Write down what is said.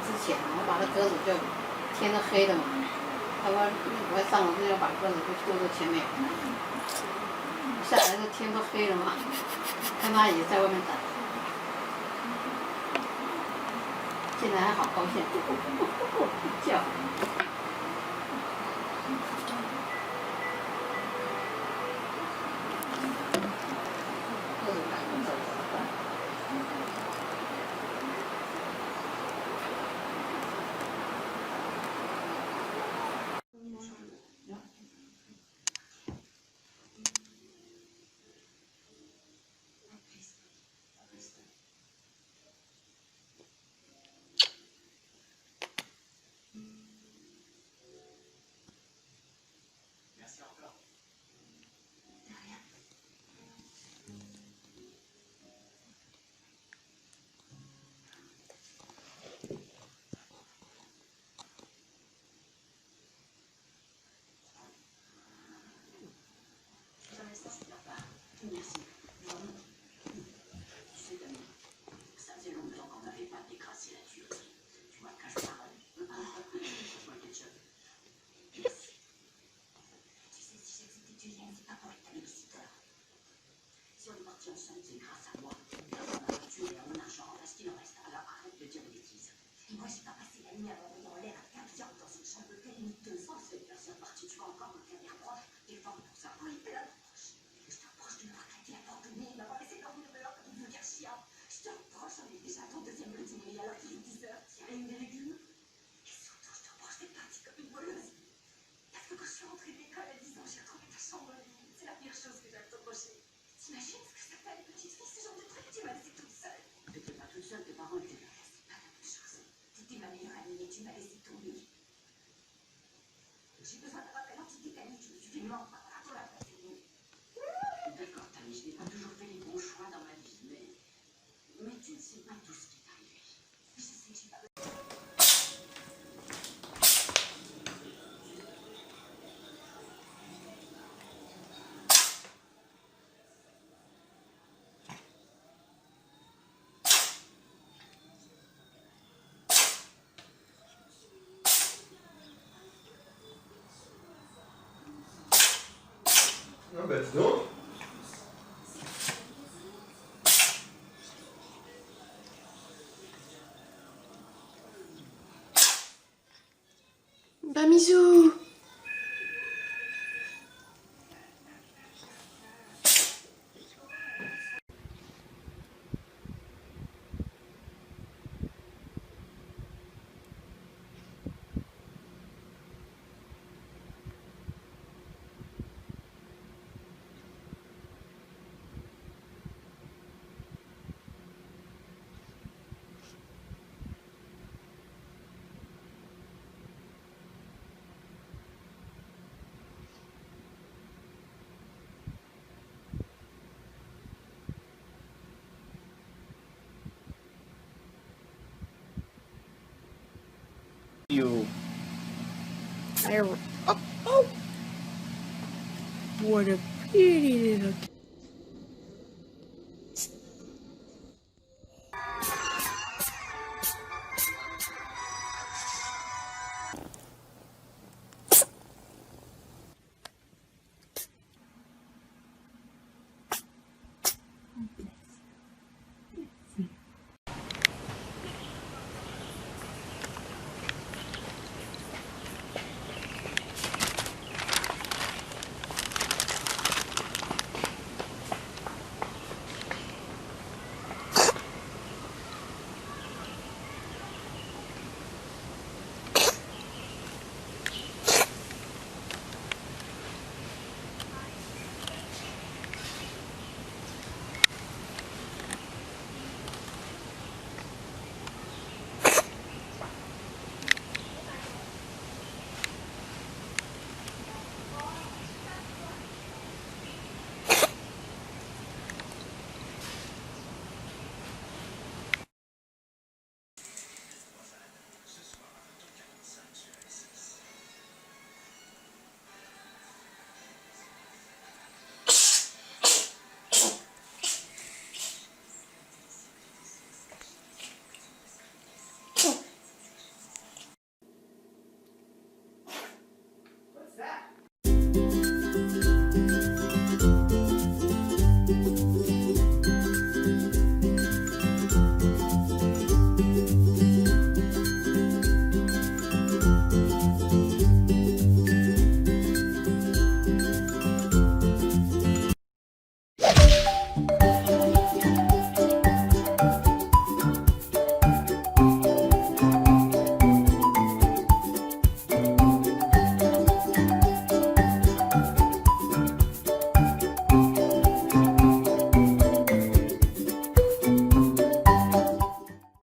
之前，我把那鸽子就天都黑的嘛。他说我上楼就要把鸽子就丢到前面，下来的天都黑了嘛，看他也在外面等，进来还好高兴，咕咕咕咕咕咕叫。Ah bah dis donc. Bah Misou. You. Oh, oh. What a pretty little